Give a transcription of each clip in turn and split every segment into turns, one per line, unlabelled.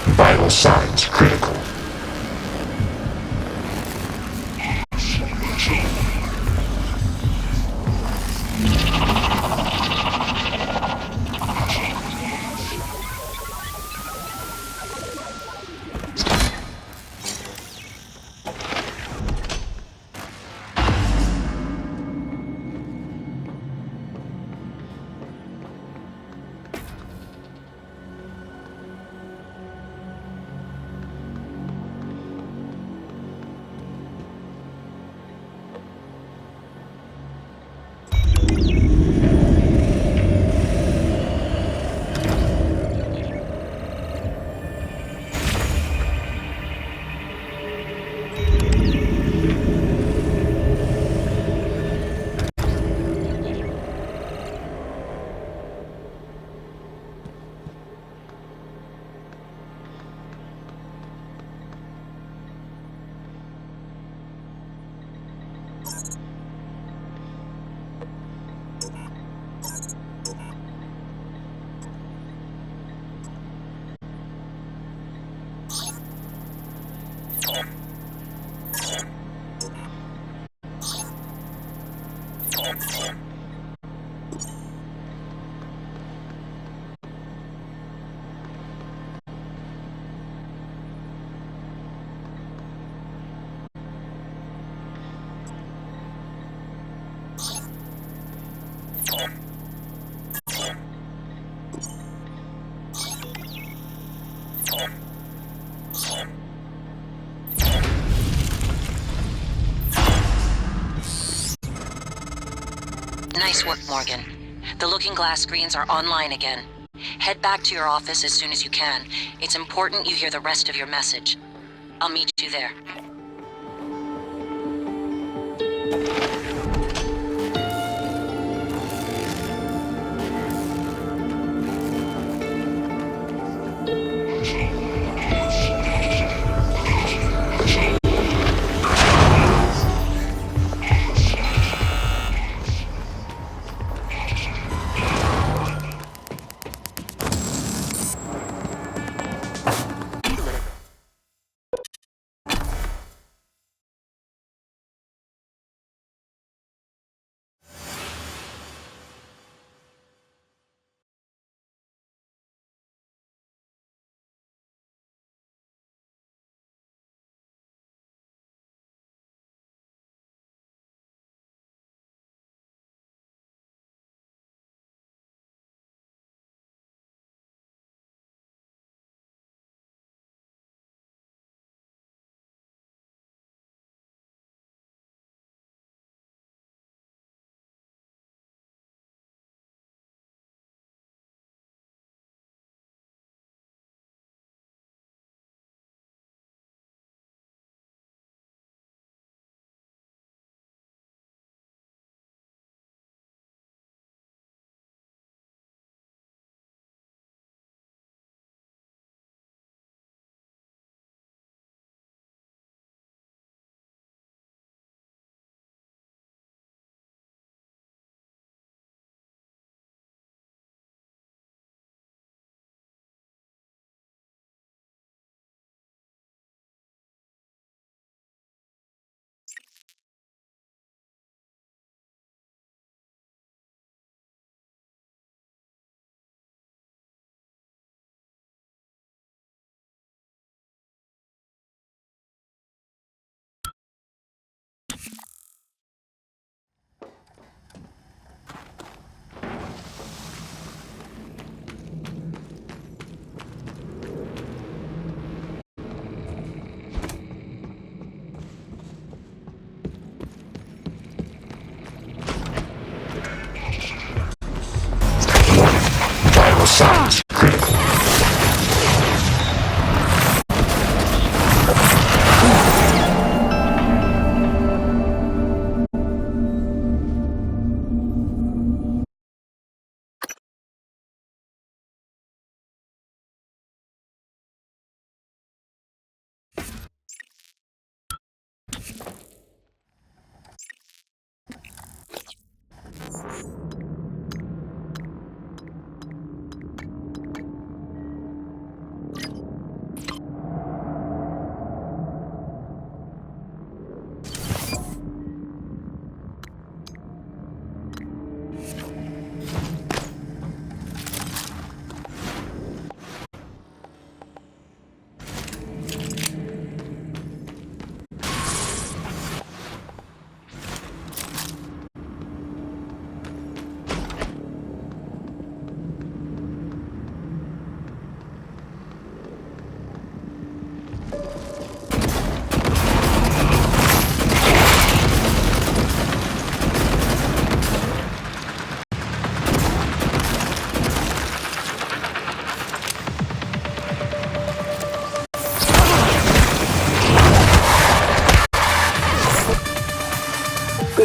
Vital signs critical.
Nice work, Morgan. The looking glass screens are online again. Head back to your office as soon as you can. It's important you hear the rest of your message. I'll meet you there.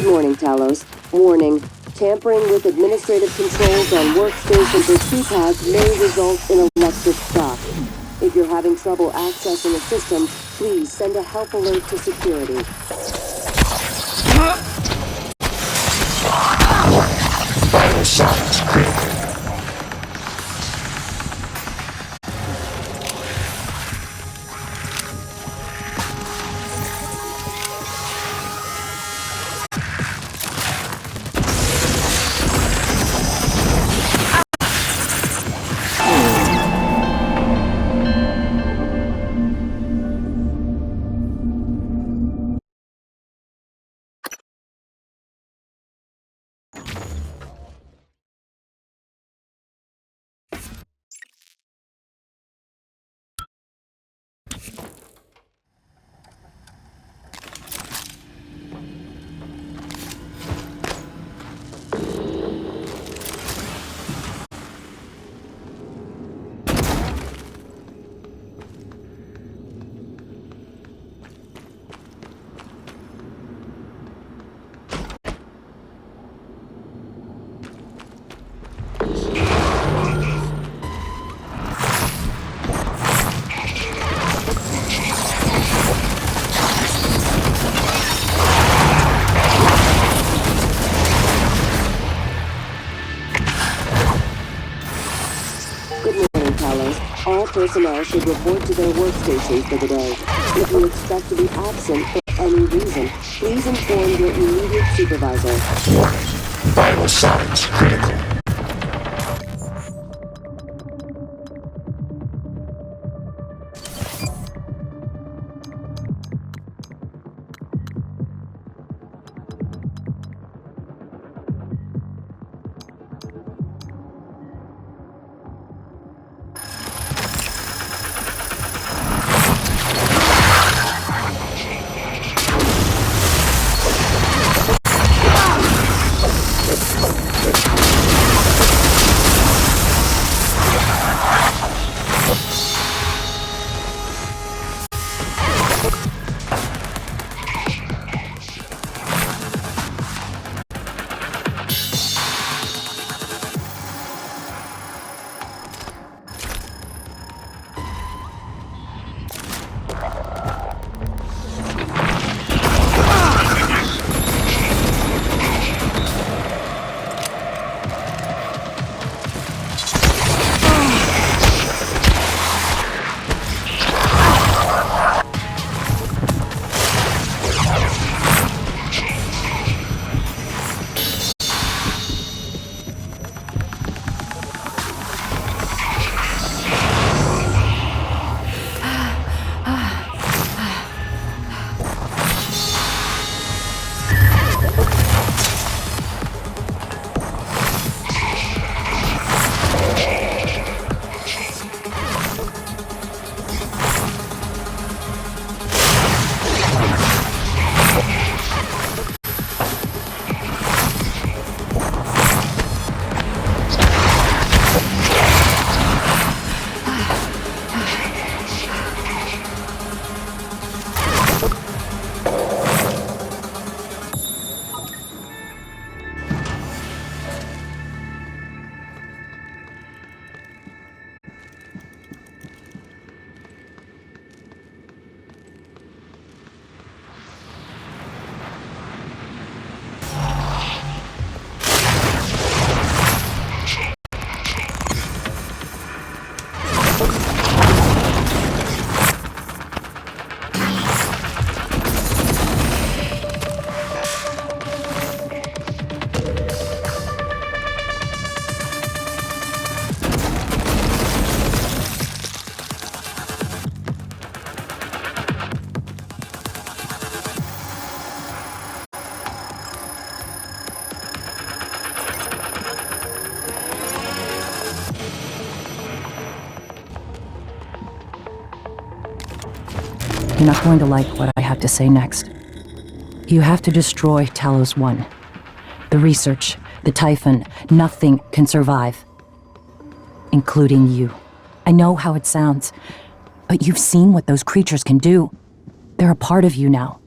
morning, Talos. Warning. Tampering with administrative controls on workstations or keypads may result in electric shock. If you're having trouble accessing a system, please send a help alert to security.
Vital signs critical.
All personnel should report to their workstations for the day. If you expect to be absent for any reason, please inform your immediate supervisor.
Warning. Vital signs critical.
You're not going to like what I have to say next. You have to destroy Talos 1. The research, the Typhon, nothing can survive. Including you. I know how it sounds, but you've seen what those creatures can do. They're a part of you now.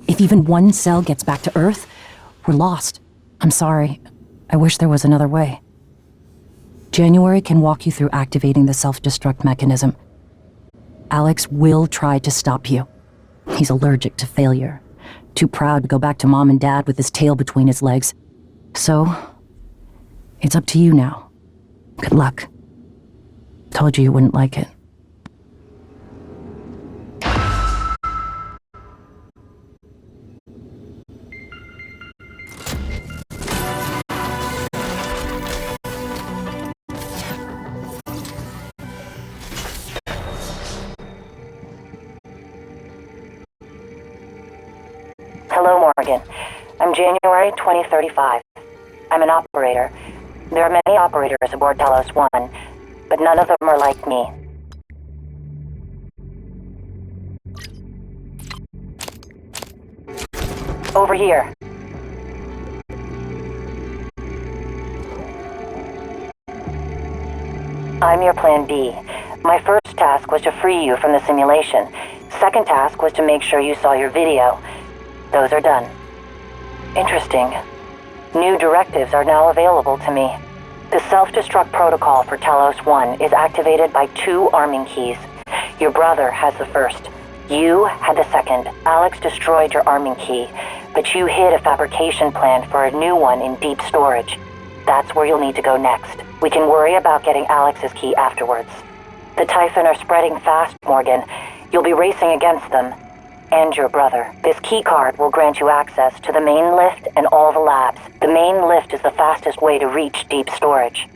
If even one cell gets back to Earth, we're lost. I'm sorry. I wish there was another way. January can walk you through activating the self-destruct mechanism. Alex will try to stop you. He's allergic to failure. Too proud to go back to Mom and Dad with his tail between his legs. So, it's up to you now. Good luck. Told you wouldn't like it.
Hello, Morgan. I'm January 2035. I'm an operator. There are many operators aboard Talos 1, but none of them are like me. Over here. I'm your plan B. My first task was to free you from the simulation. Second task was to make sure you saw your video. Those are done. Interesting. New directives are now available to me. The self-destruct protocol for Talos 1 is activated by 2 arming keys. Your brother has the first. You had the second. Alex destroyed your arming key, but you hid a fabrication plan for a new one in deep storage. That's where you'll need to go next. We can worry about getting Alex's key afterwards. The Typhon are spreading fast, Morgan. You'll be racing against them. And your brother. This key card will grant you access to the main lift and all the labs. The main lift is the fastest way to reach deep storage.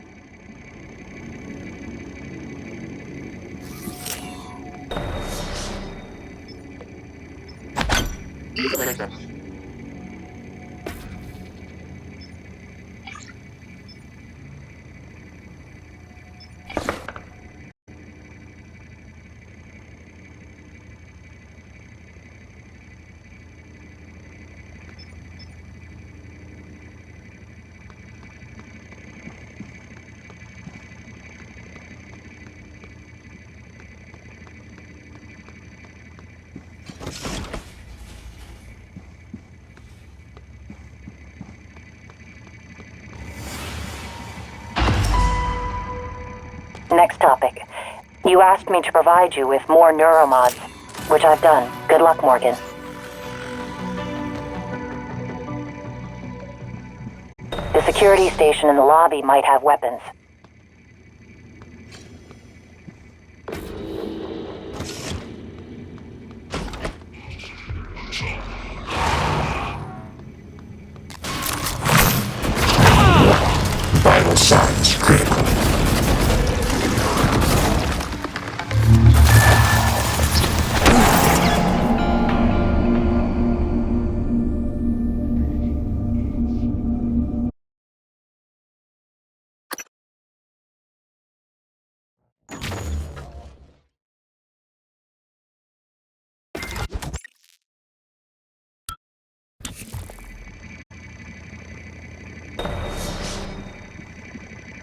Next topic. You asked me to provide you with more neuromods, which I've done. Good luck, Morgan. The security station in the lobby might have weapons.
Vital signs critical.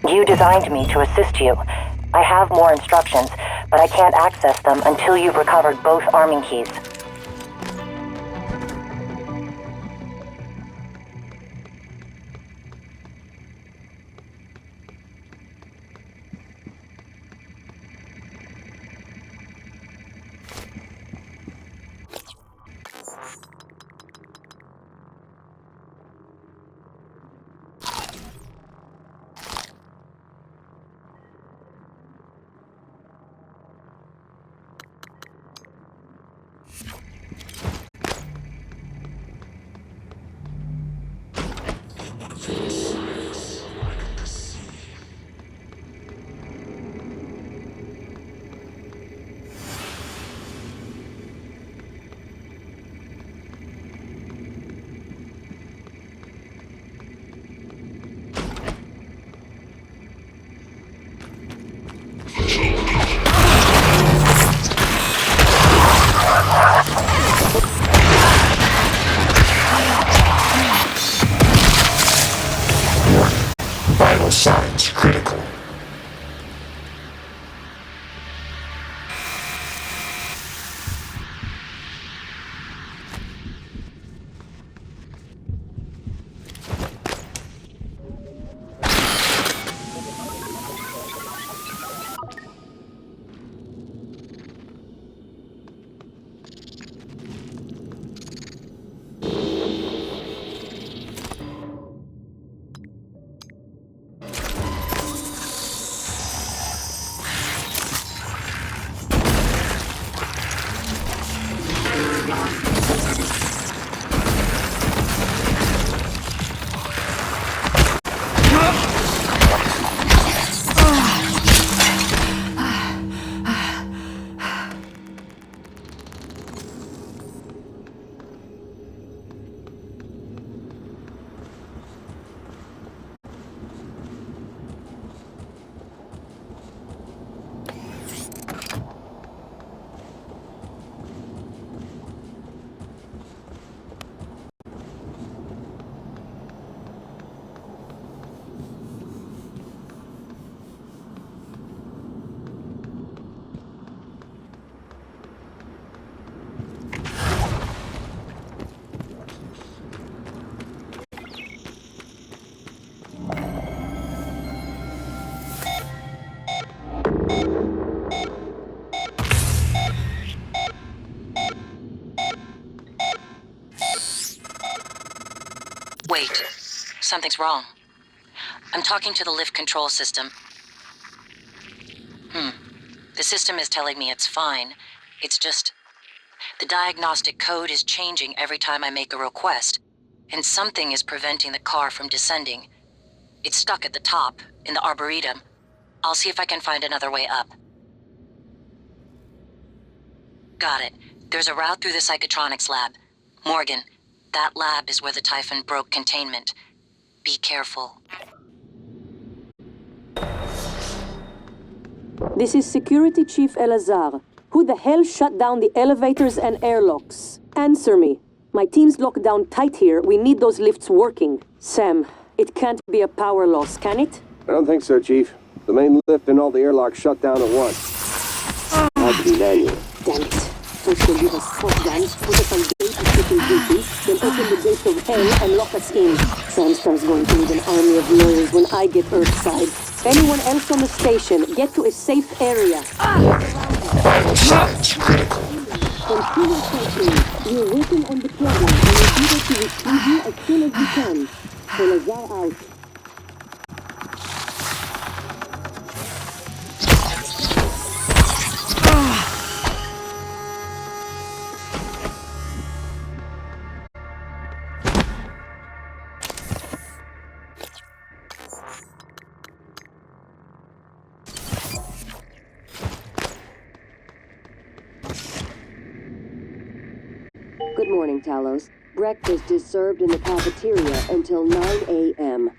You designed me to assist you. I have more instructions, but I can't access them until you've recovered both arming keys.
Wait, something's wrong. I'm talking to the lift control system. The system is telling me it's fine. It's just... the diagnostic code is changing every time I make a request, and something is preventing the car from descending. It's stuck at the top, in the Arboretum. I'll see if I can find another way up. Got it. There's a route through the Psychotronics lab. Morgan, that lab is where the Typhon broke containment. Be careful.
This is Security Chief Elazar. Who the hell shut down the elevators and airlocks? Answer me. My team's locked down tight here. We need those lifts working. Sam, it can't be a power loss, can it?
I don't think so, Chief. The main lift and all the airlocks shut down at once. Had to be manual.
Damn it. First they'll give us hot guns, put us on babysitting duty, then open the gates of hell and lock us in. Samstar's going to need an army of lawyers when I get Earthside. Anyone else on the station, get to a safe area.
Vital signs critical.
Continue searching. We're working on the problem and we'll be there to retrieve you as soon as we can. Elazar out. Good morning, Talos. Breakfast is served in the cafeteria until 9 a.m.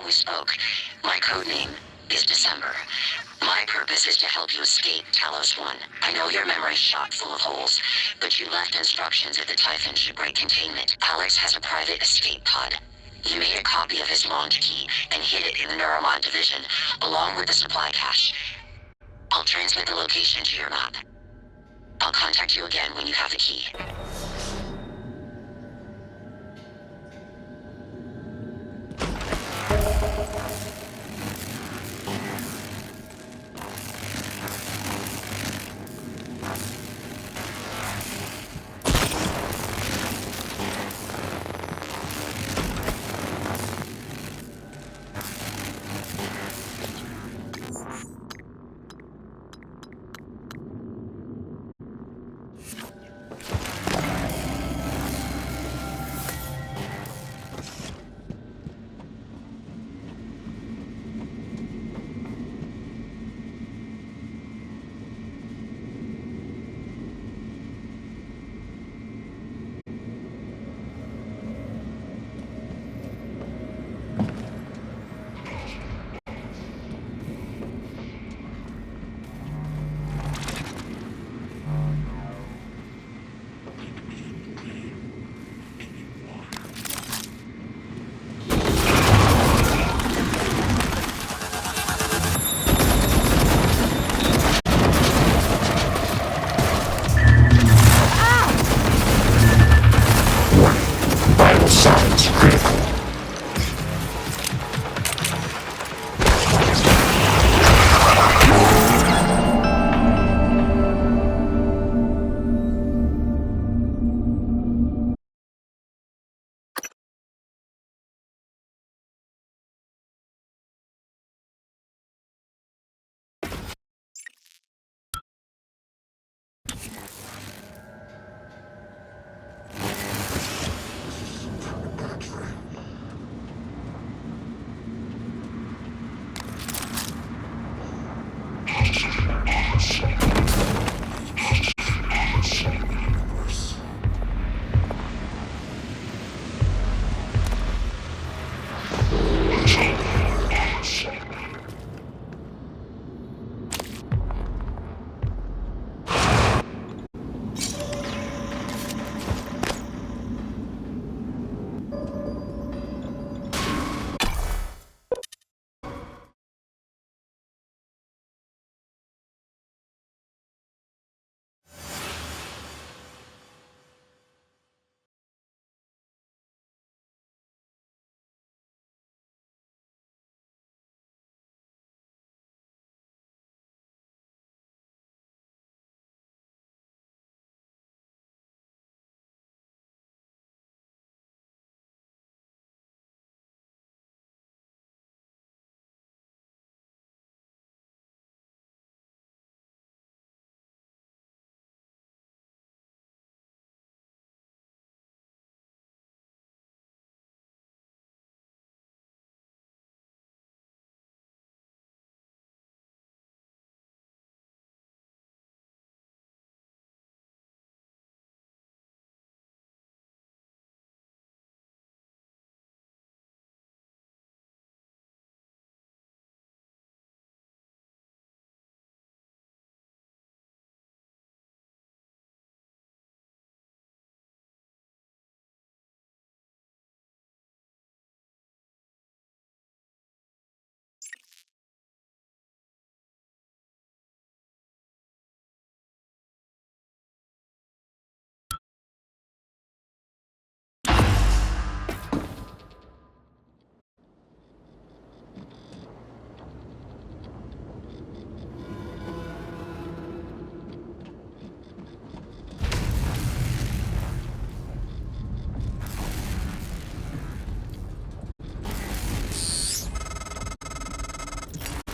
we spoke. My codename is December. My purpose is to help you escape Talos 1. I know your memory's shot full of holes, but you left instructions that the Typhon should break containment. Alex has a private escape pod. You made a copy of his launch key and hid it in the Neuromod division, along with the supply cache. I'll transmit the location to your map. I'll contact you again when you have the key.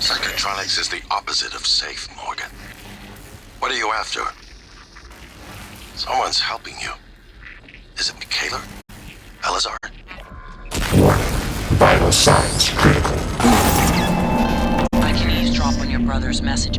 Psychotronics is the opposite of safe, Morgan. What are you after? Someone's helping you. Is it Michaela? Elazar?
Warning. Vital signs critical.
I can eavesdrop on your brother's message.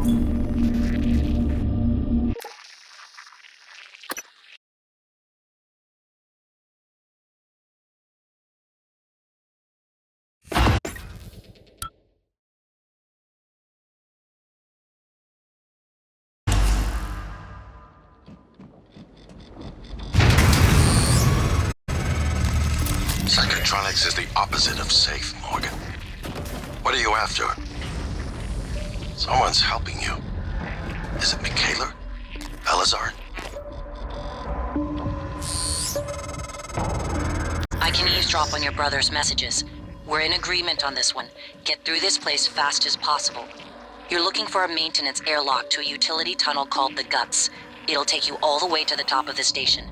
Psychotronics is the opposite of safe, Morgan. What are you after? Someone's helping you. Is it Michaela? Elazar?
I can eavesdrop on your brother's messages. We're in agreement on this one. Get through this place fast as possible. You're looking for a maintenance airlock to a utility tunnel called the Guts. It'll take you all the way to the top of the station.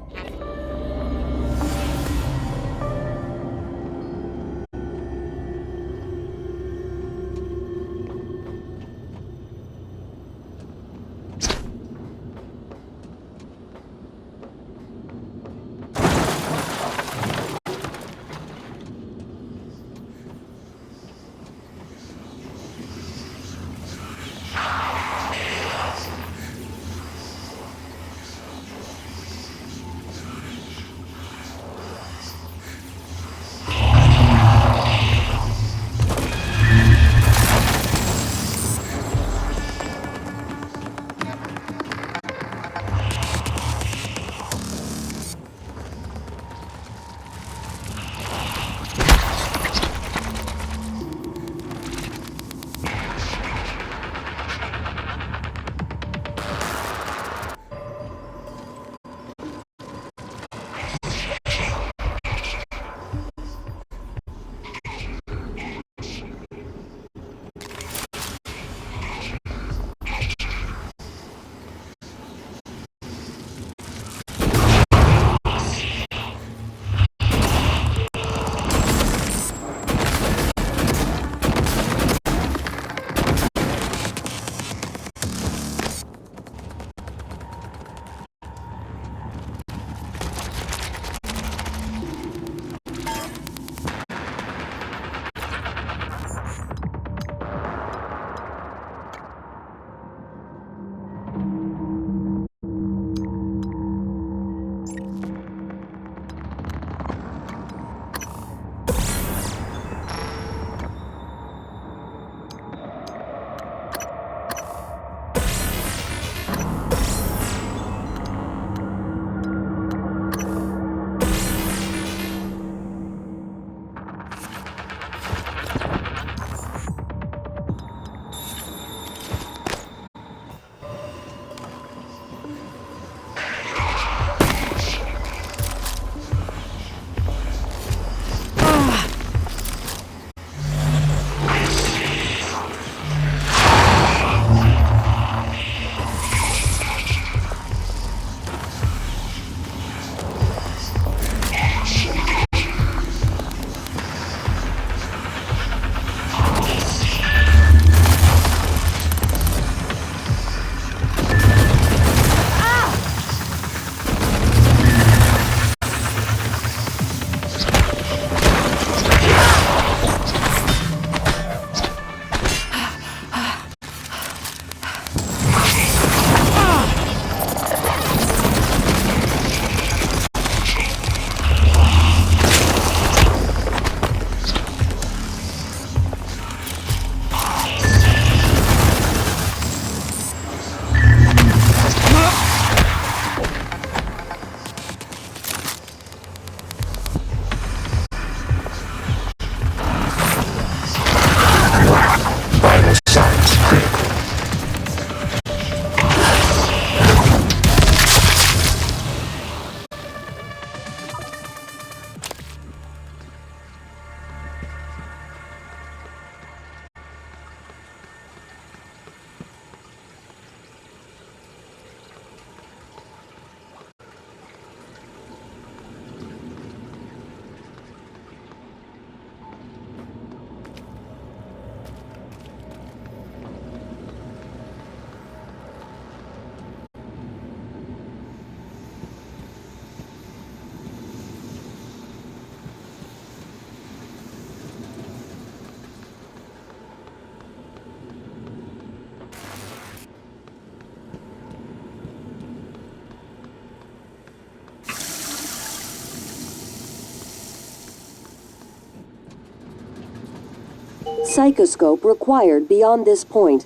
Psychoscope required beyond this point.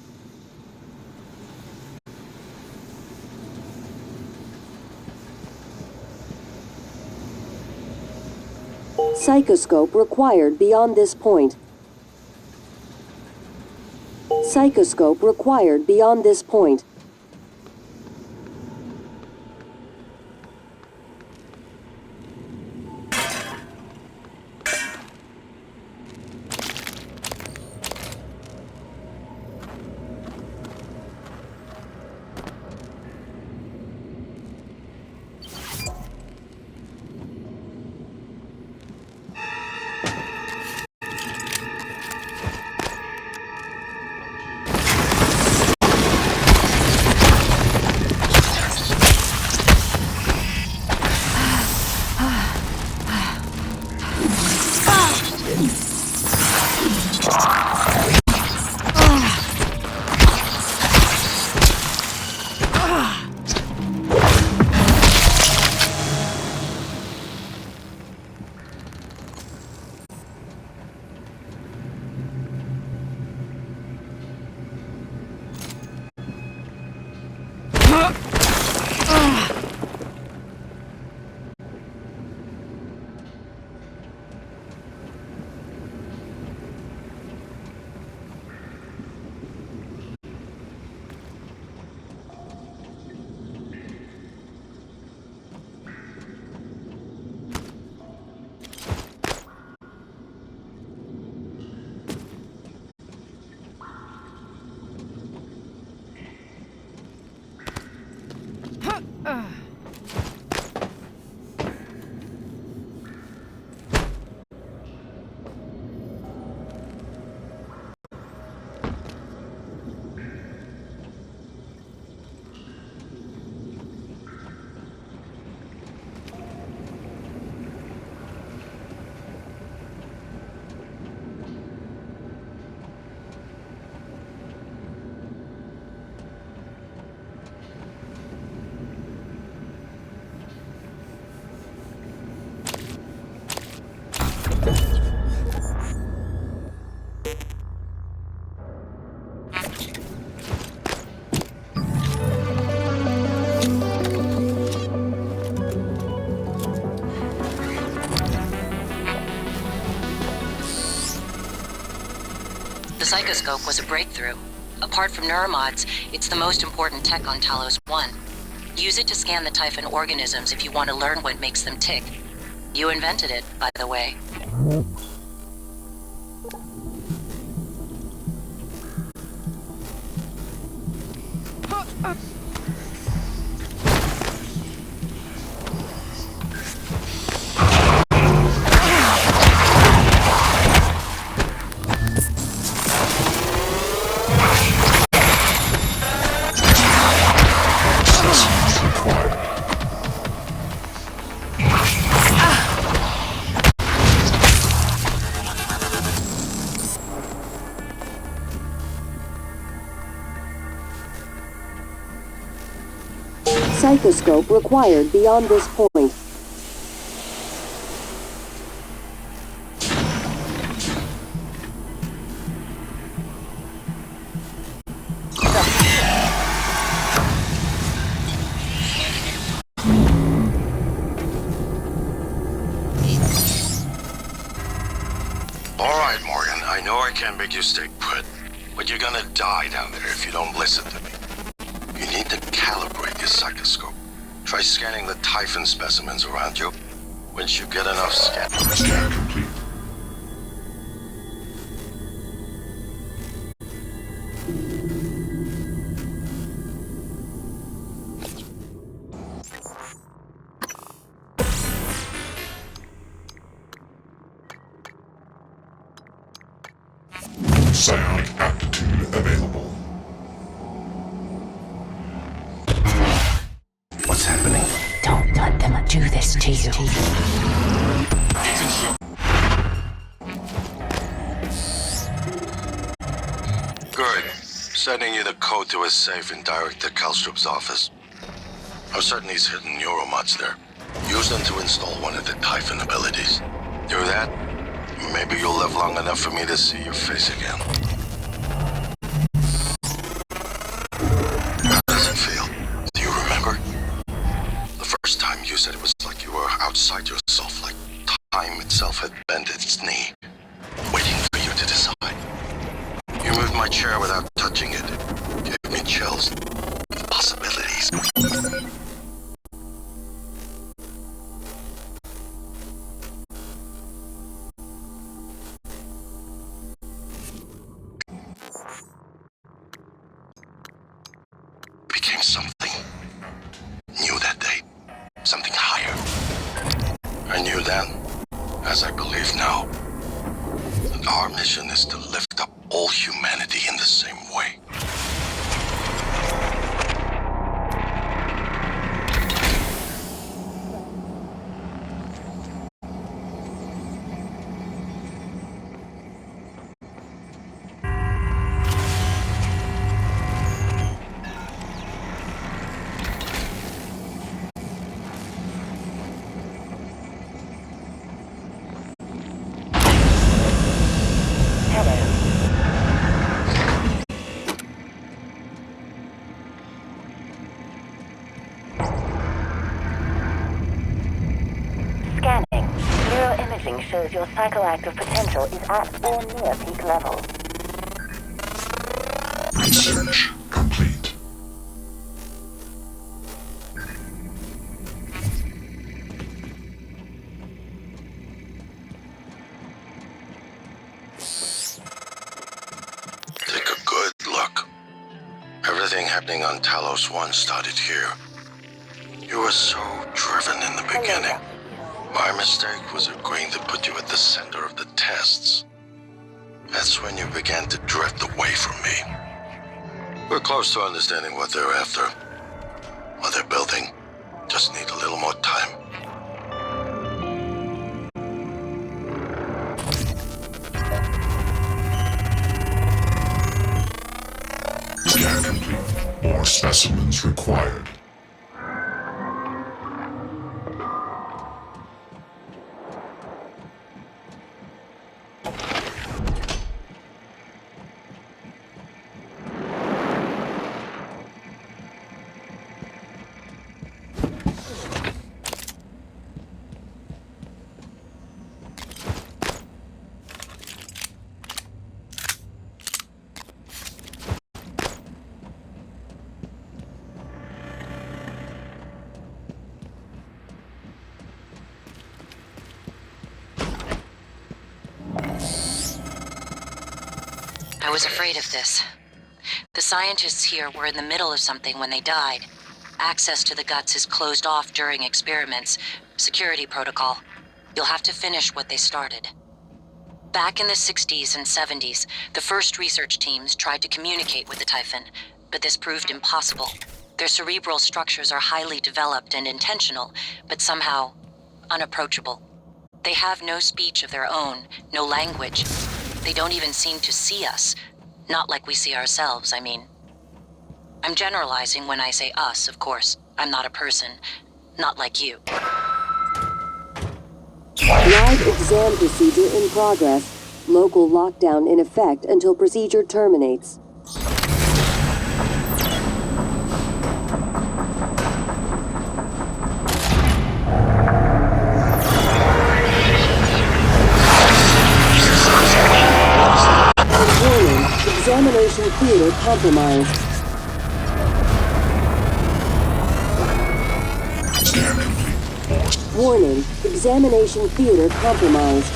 Psychoscope required beyond this point. Psychoscope required beyond this point.
The Psychoscope was a breakthrough. Apart from neuromods, it's the most important tech on Talos 1. Use it to scan the Typhon organisms if you want to learn what makes them tick. You invented it, by the way.
Psychoscope required beyond this point.
All right, Morgan. I know I can't make you stay put, but you're gonna die down there if you don't listen to me. You need to calibrate your psychoscope. Try scanning the Typhon specimens around you. Once you get enough scan...
Scan complete. Psionic aptitude available.
What's happening?
Don't let them do this to you.
Good. Sending you the code to his safe in Director Kalstrup's office. I'm certain he's hidden neuromods there. Use them to install one of the Typhon abilities. Do that, Maybe you'll live long enough for me to see your face again. How does it feel? Do you remember? The first time you said it was like you were outside yourself, like time itself had bent its knee, waiting for you to decide. You moved my chair without touching it. It gave me chills. Possibilities. Became something new that day. Something higher. I knew then, as I believe now, that our mission is to lift up all humanity in the same way.
Scanning. Neuroimaging shows your psychoactive potential is at or near peak levels.
Research complete.
Take a good look. Everything happening on Talos 1 started here. You were so driven in the beginning. My mistake was agreeing to put you at the center of the tests. That's when you began to drift away from me. We're close to understanding what they're after. What they're building. Just need a little more time.
Scan complete. More specimens required.
I was afraid of this. The scientists here were in the middle of something when they died. Access to the guts is closed off during experiments. Security protocol. You'll have to finish what they started. Back in the 60s and 70s, the first research teams tried to communicate with the Typhon, but this proved impossible. Their cerebral structures are highly developed and intentional, but somehow unapproachable. They have no speech of their own, no language. They don't even seem to see us. Not like we see ourselves, I mean. I'm generalizing when I say us, of course. I'm not a person. Not like you.
Live exam procedure in progress. Local lockdown in effect until procedure terminates. Warning, examination theater compromised.
Scan complete. More
Warning, examination theater compromised.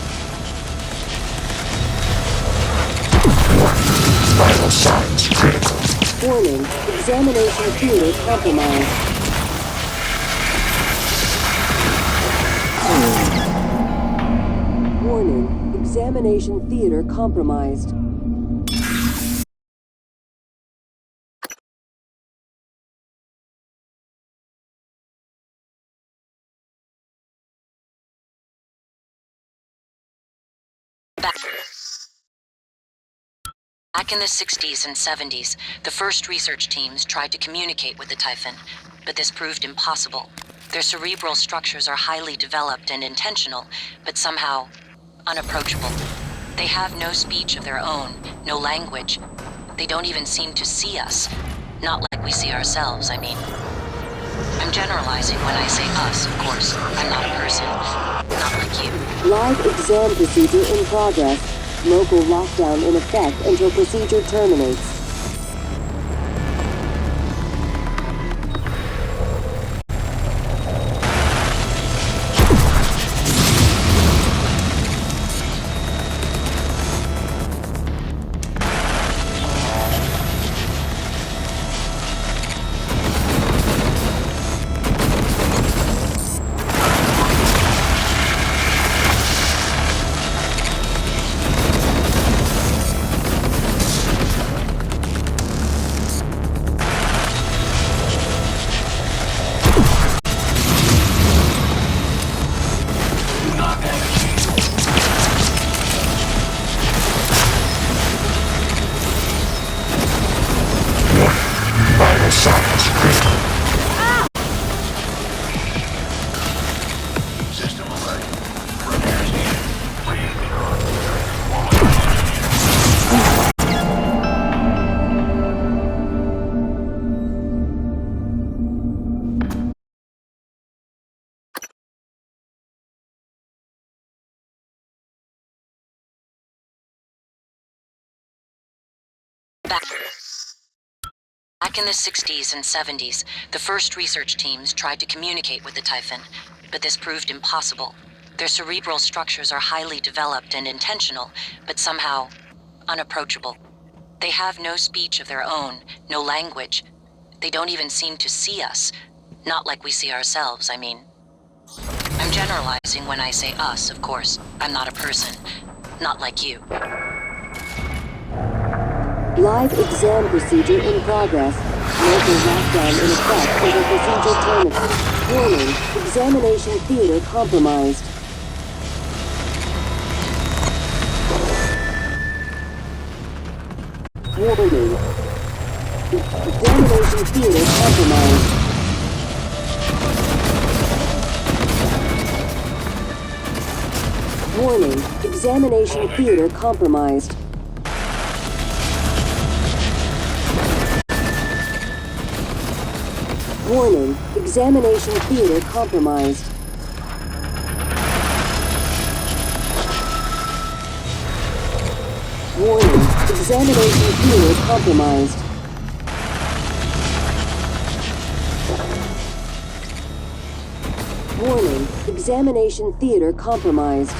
vital signs critical.
Warning, examination theater compromised. Warning, examination theater compromised.
Back in the 60s and 70s, the first research teams tried to communicate with the Typhon, but this proved impossible. Their cerebral structures are highly developed and intentional, but somehow unapproachable. They have no speech of their own, no language. They don't even seem to see us. Not like we see ourselves, I mean. I'm generalizing when I say us, of course. I'm not a person. Not like you.
Live exam procedure in progress. Local lockdown in effect until procedure terminates.
Vital signs critical.
System alert. Repairs needed. Please be
Back in the 60s and 70s, the first research teams tried to communicate with the Typhon, but this proved impossible. Their cerebral structures are highly developed and intentional, but somehow unapproachable. They have no speech of their own, no language. They don't even seem to see us. Not like we see ourselves, I mean. I'm generalizing when I say us, of course. I'm not a person. Not like you.
Live exam procedure in progress. Local lockdown in effect until procedure terminates. Warning, examination theater compromised. Warning, examination theater compromised. Warning, examination theater compromised. Warning, examination theater compromised. Warning, examination theater compromised. Warning, examination theater compromised.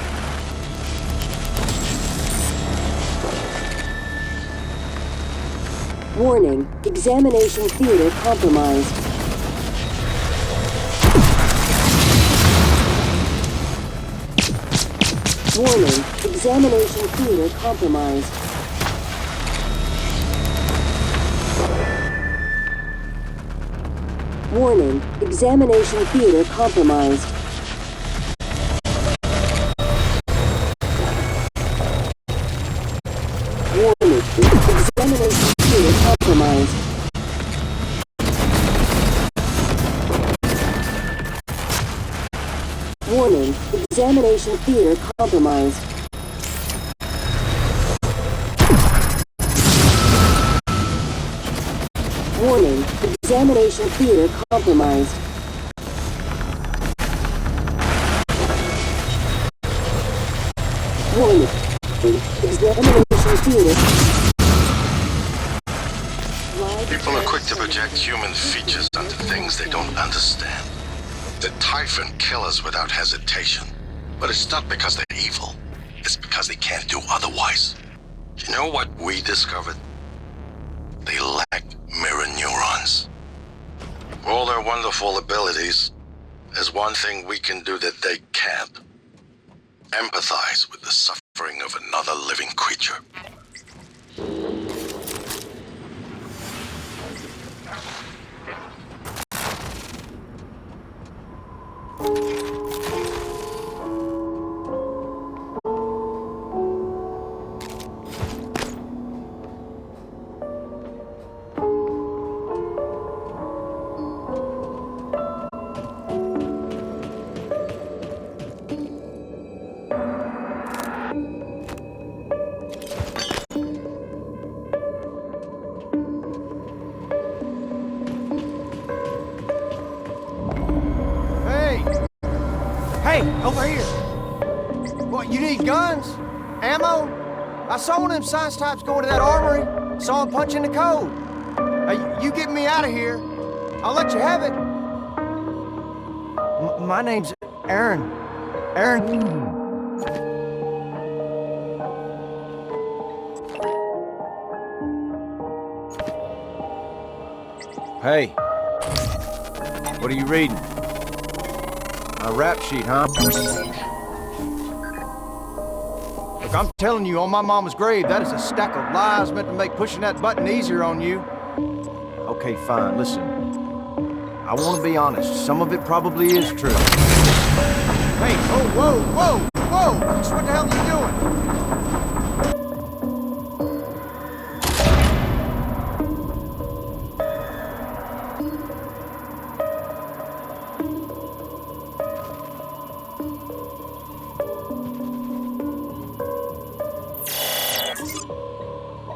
Warning, examination theater compromised. Warning, examination theater compromised. Warning, examination theater compromised. Warning, examination theater compromised. Warning, examination theater compromised. Warning, examination theater compromised. Warning, examination theater.
People are quick to project human features onto things they don't understand. The Typhon kill us without hesitation. But it's not because they're evil. It's because they can't do otherwise. You know what we discovered? They lack mirror neurons. For all their wonderful abilities, there's one thing we can do that they can't. Empathize with the suffering of another living creature.
Ammo? I saw one of them science types go into that armory. Saw him punching the code. You get me out of here. I'll let you have it. My name's Aaron. Aaron. Hey. What are you reading? A rap sheet, huh? Look, I'm telling you, on my mama's grave, that is a stack of lies meant to make pushing that button easier on you. Okay, fine, listen. I want to be honest. Some of it probably is true. Hey, oh, whoa, whoa, whoa! Just what the hell are you doing?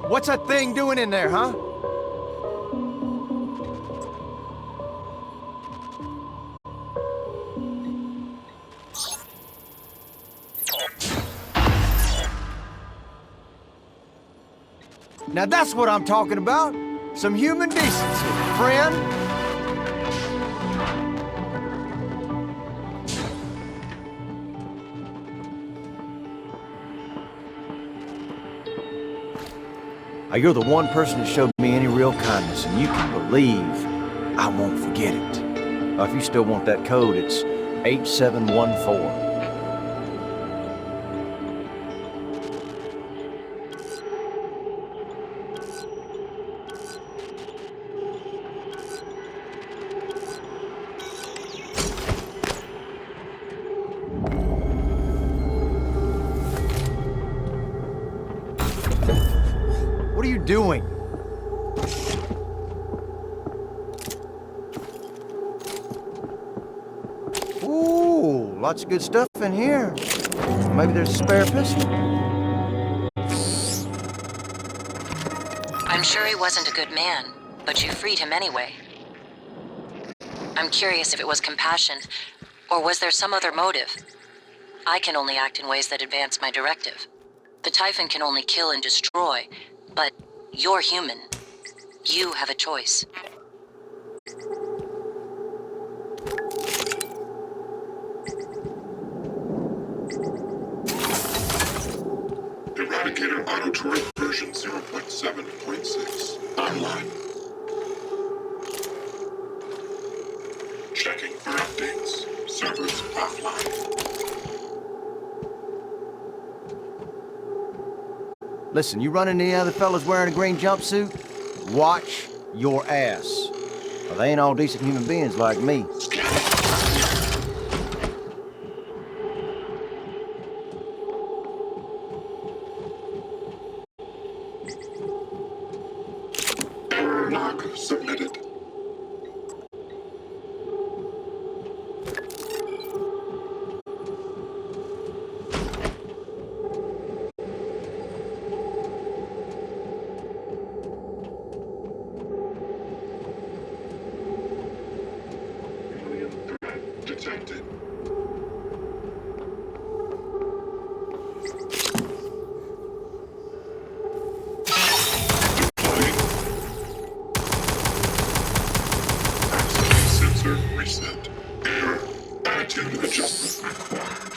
What's that thing doing in there, huh? Now that's what I'm talking about. Some human decency, friend. You're the one person that showed me any real kindness, and you can believe I won't forget it. If you still want that code, it's 8714. What are you doing? Ooh, lots of good stuff in here. Maybe there's a spare pistol.
I'm sure he wasn't a good man, but you freed him anyway. I'm curious if it was compassion, or was there some other motive? I can only act in ways that advance my directive. The Typhon can only kill and destroy, but you're human. You have a choice.
Eradicator auto turret version 0.7.6 online. Checking for updates. Servers offline.
Listen, you run into any other fellas wearing a green jumpsuit? Watch your ass. Well, they ain't all decent human beings like me.
Error log submitted. Alien threat detected. Deploying. Access sensor reset. Error. Attitude adjustment required.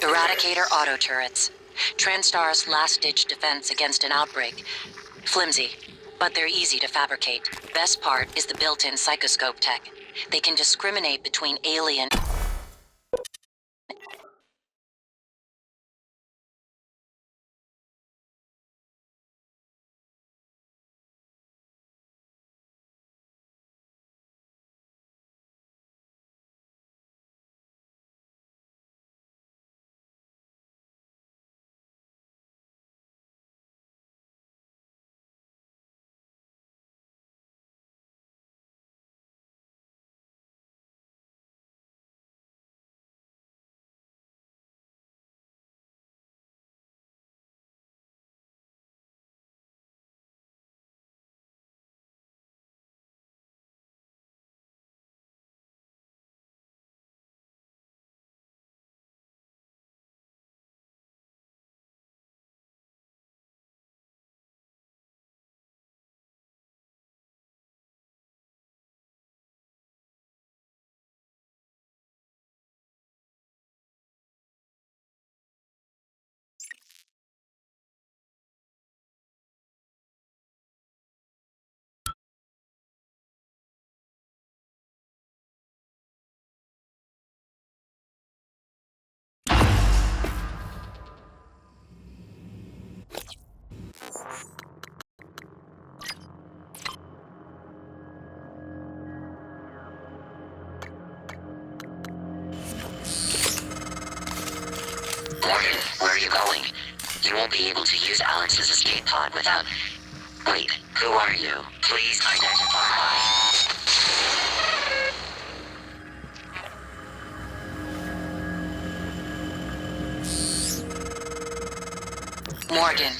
Eradicator auto turrets. Transtar's last-ditch defense against an outbreak. Flimsy, but they're easy to fabricate. Best part is the built-in psychoscope tech. They can discriminate between alien
Morgan, where are you going? You won't be able to use Alex's escape pod without... Wait, who are you? Please identify.
Morgan,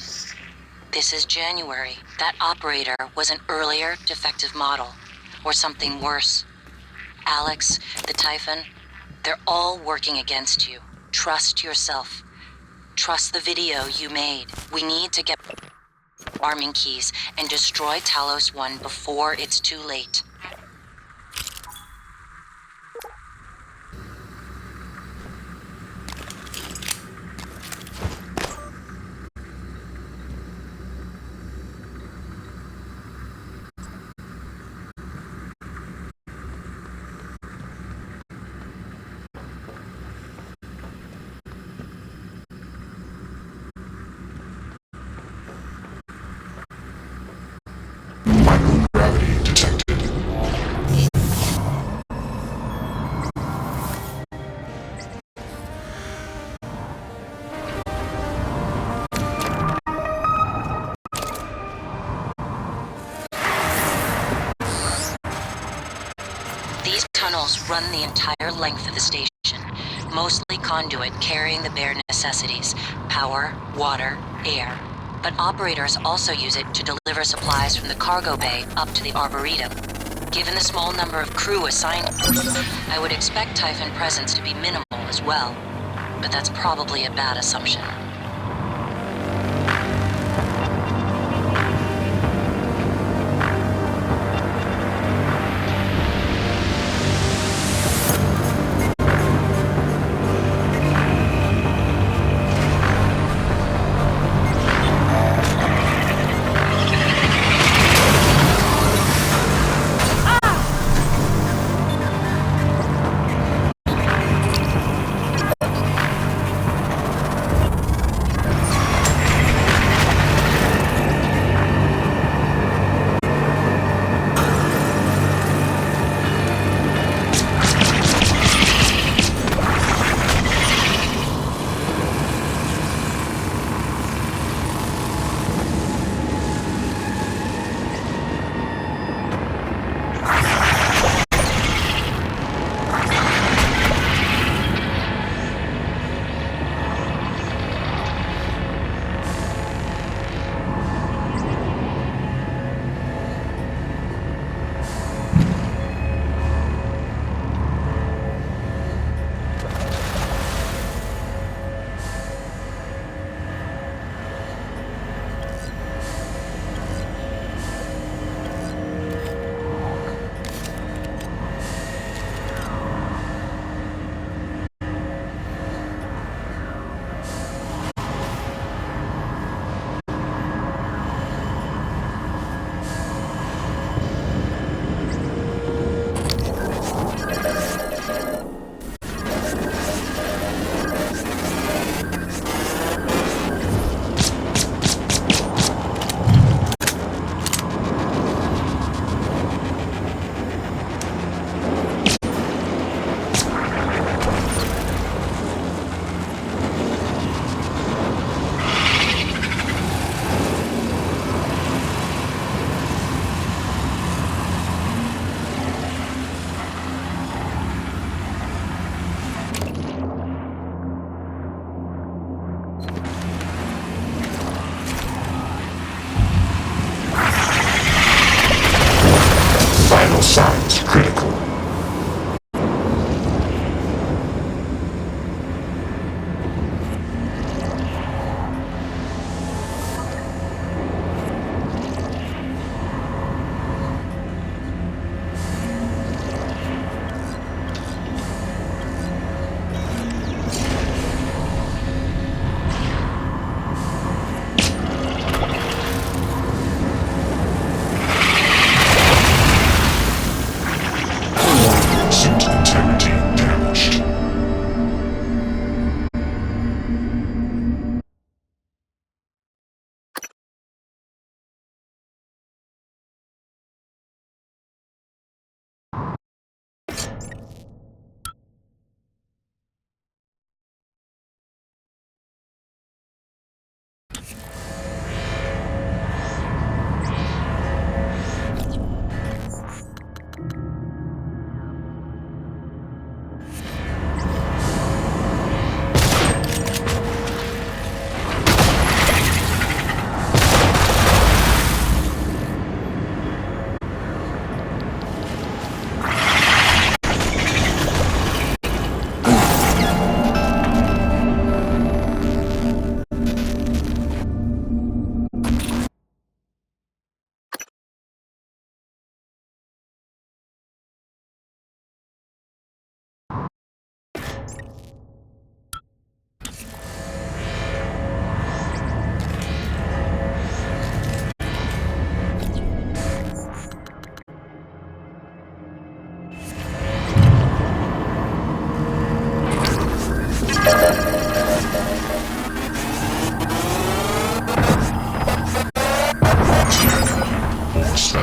this is January. That operator was an earlier defective model, or something worse. Alex, the Typhon, they're all working against you. Trust yourself. Trust the video you made. We need to get arming keys and destroy Talos 1 before it's too late.
Microgravity detected.
These tunnels run the entire length of the station, mostly conduit carrying the bare necessities: power, water, air. But operators also use it to deliver supplies from the cargo bay up to the Arboretum. Given the small number of crew assigned, I would expect Typhon presence to be minimal as well. But that's probably a bad assumption.
Vital signs critical.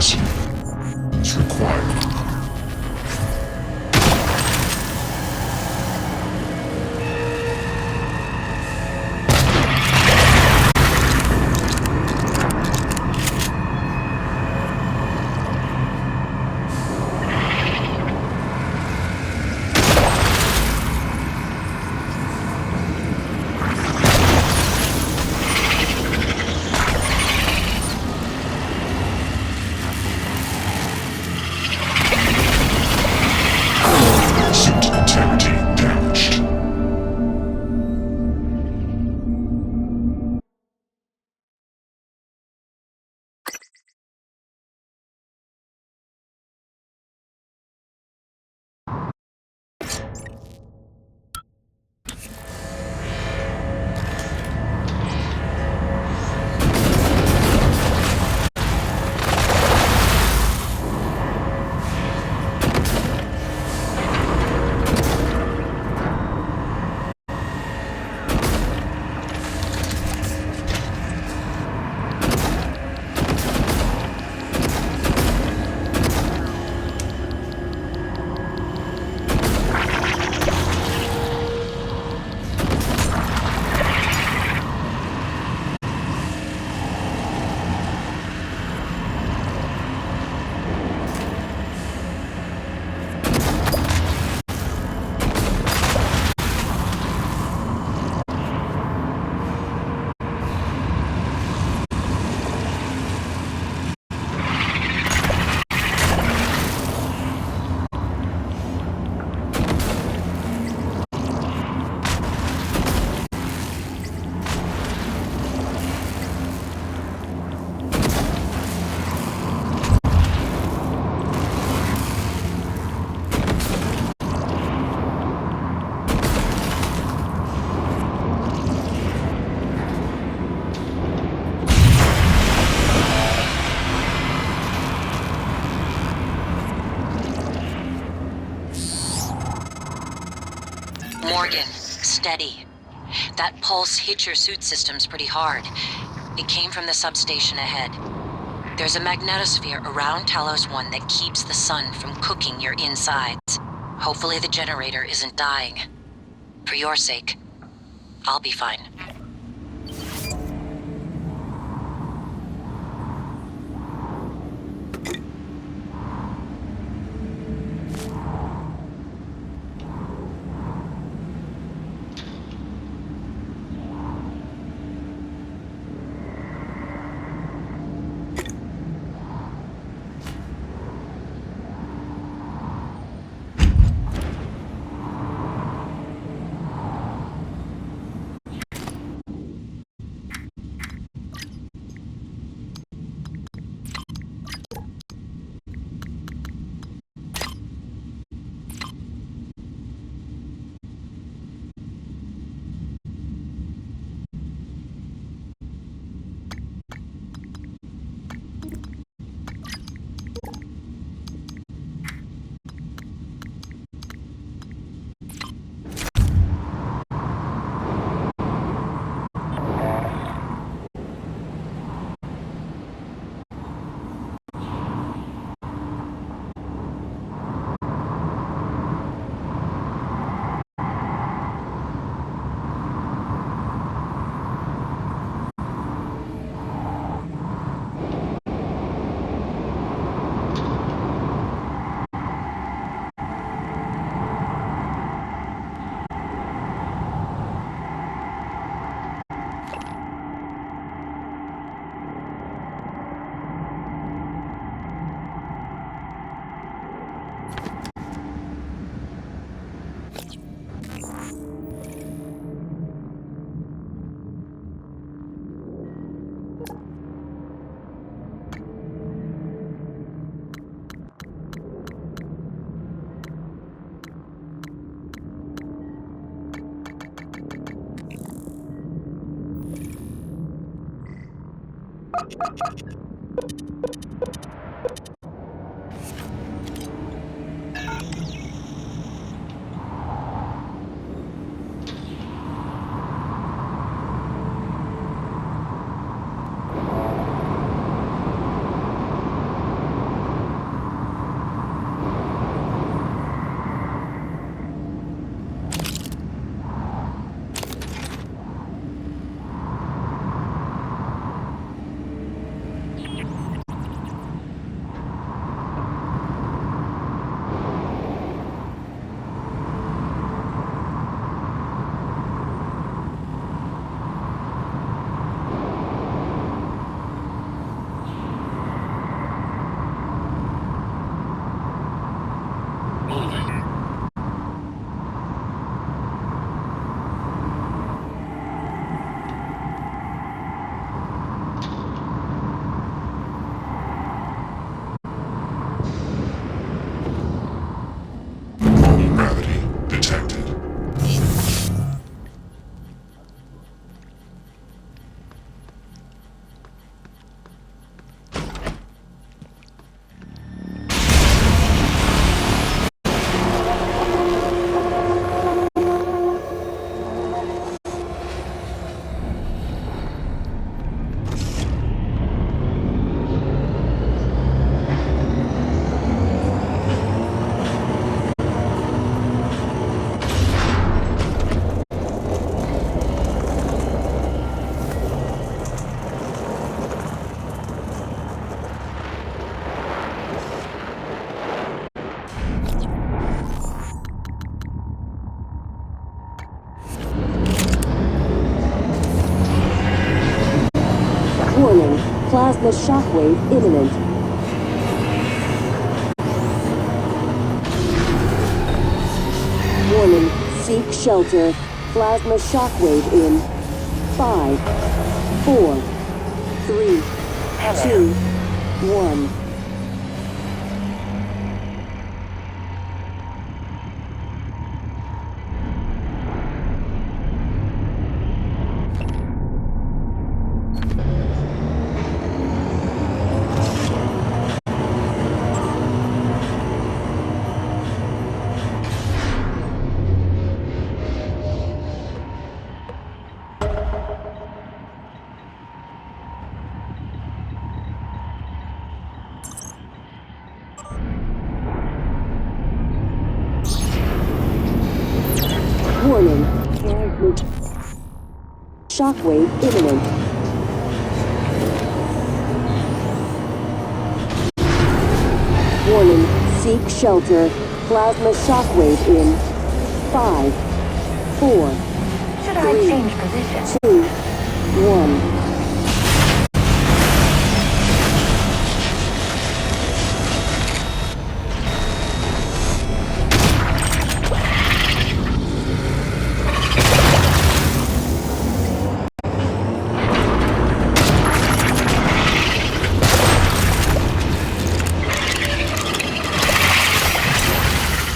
capacity is required. Suit integrity damaged.
Morgan, steady. That pulse hit your suit systems pretty hard. It came from the substation ahead. There's a magnetosphere around Talos 1 that keeps the sun from cooking your insides. Hopefully the generator isn't dying. For your sake, I'll be fine.
Plasma shockwave imminent. Warning, seek shelter. Plasma shockwave in 5, 4, 3, 2, 1. Warning, shockwave imminent. Warning, seek shelter. Plasma shockwave in 5, 4,
Should I
3,
change position?
2, 1.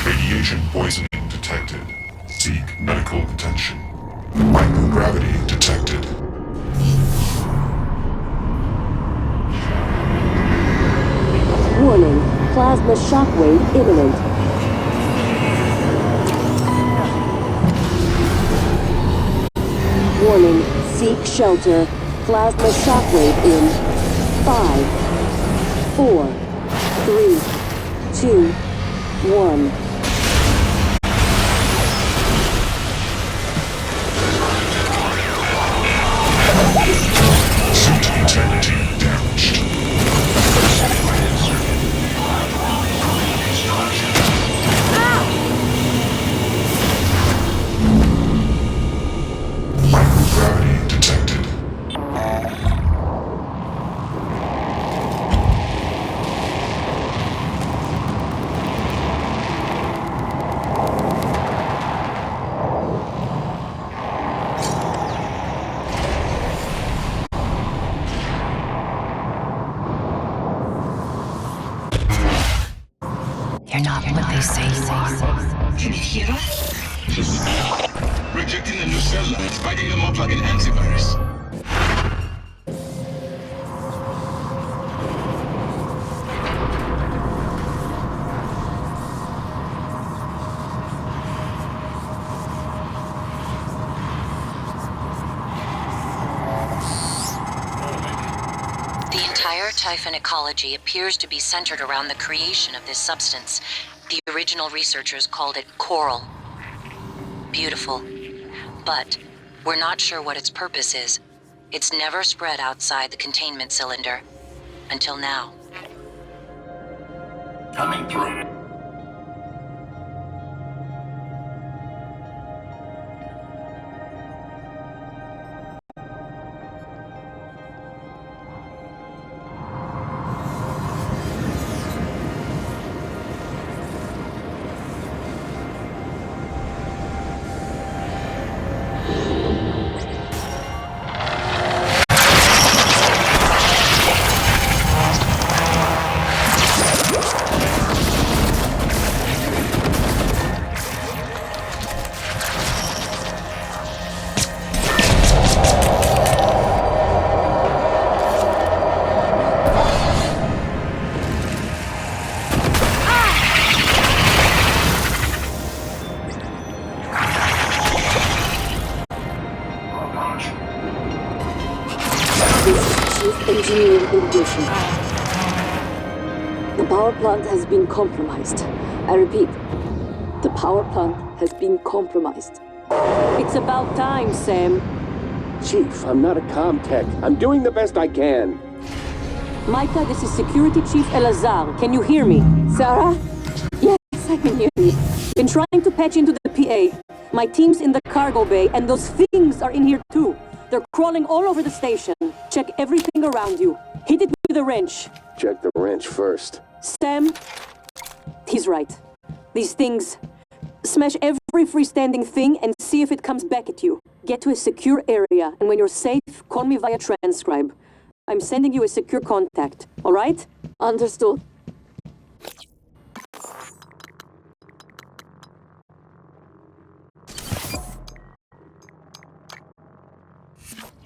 Radiation poisoning detected. Seek medical attention. Microgravity detected.
Warning, plasma shockwave imminent. Warning, seek shelter. Plasma shockwave in 5, 4, 3, 2, 1.
Suit integrity damaged. Microgravity detected.
You're not what they say you are.
Can you hear us? Rejecting the new cell lines, fighting them up like an antivirus.
The entire Typhon ecology appears to be centered around the creation of this substance. The original researchers called it coral. Beautiful. But we're not sure what its purpose is. It's never spread outside the containment cylinder. Until now.
Coming through.
Chief Engineer Ignition. The power plant has been compromised. I repeat, the power plant has been compromised. It's about time, Sam.
Chief, I'm not a comm tech. I'm doing the best I can.
Micah, this is Security Chief Elazar. Can you hear me? Sarah? Yes, I can hear you. Been trying to patch into the PA. My team's in the cargo bay, and those things are in here too. They're crawling all over the station. Check everything around you. Hit it with a wrench.
Check the wrench first.
Sam, he's right. These things... Smash every freestanding thing and see if it comes back at you. Get to a secure area, and when you're safe, call me via transcribe. I'm sending you a secure contact, all right? Understood.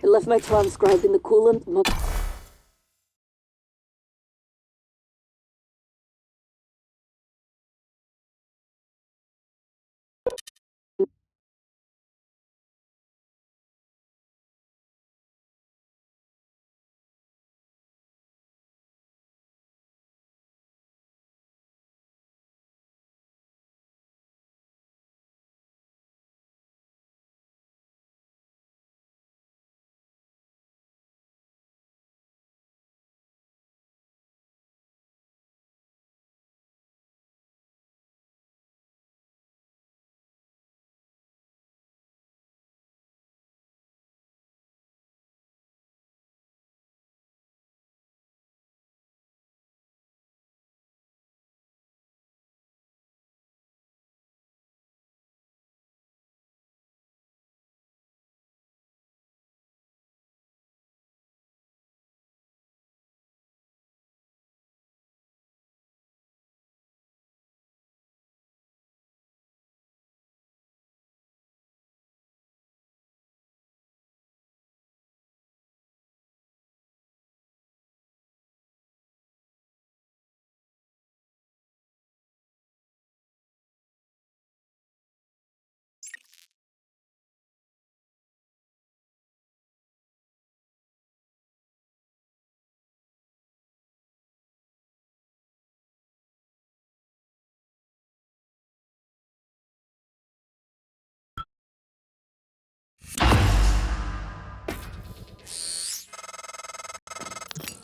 I left my transcribe in the coolant.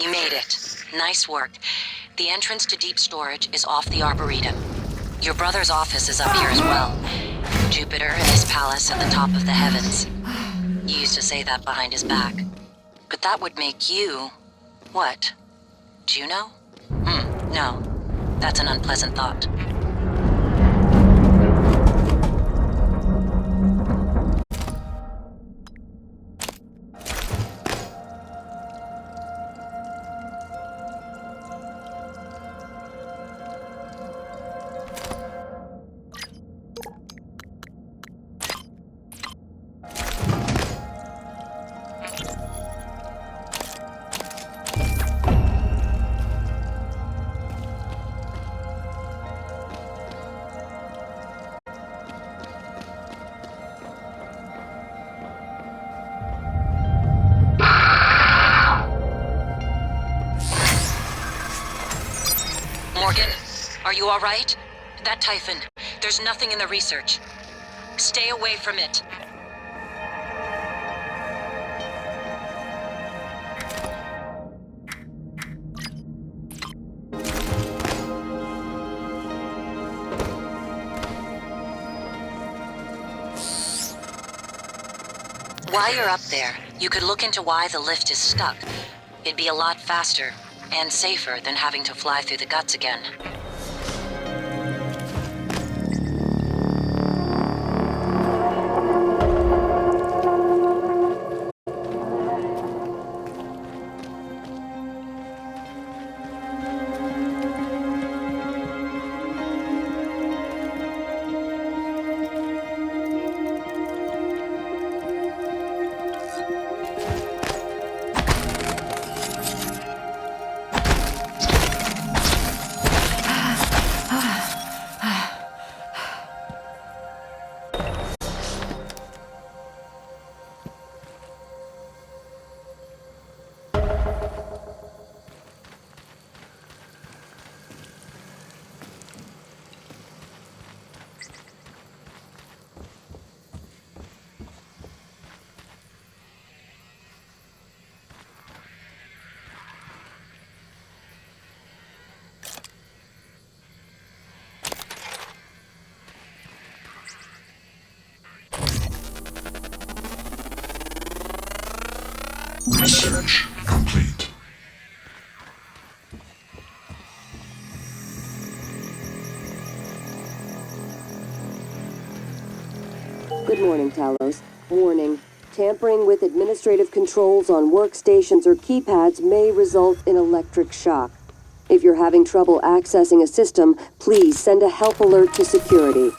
You made it. Nice work. The entrance to deep storage is off the Arboretum. Your brother's office is up here as well. Jupiter and his palace at the top of the heavens. He used to say that behind his back. But that would make you... what? Juno? No. That's an unpleasant thought. Morgan, are you all right? That Typhon, there's nothing in the research. Stay away from it. While you're up there, you could look into why the lift is stuck. It'd be a lot faster and safer than having to fly through the guts again.
Good morning, Talos. Warning. Tampering with administrative controls on workstations or keypads may result in electric shock. If you're having trouble accessing a system, please send a help alert to security.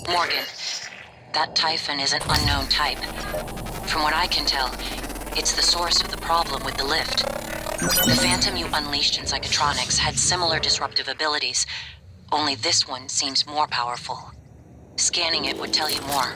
Morgan, that Typhon is an unknown type. From what I can tell, it's the source of the problem with the lift. The Phantom you unleashed in Psychotronics had similar disruptive abilities, only this one seems more powerful. Scanning it would tell you more.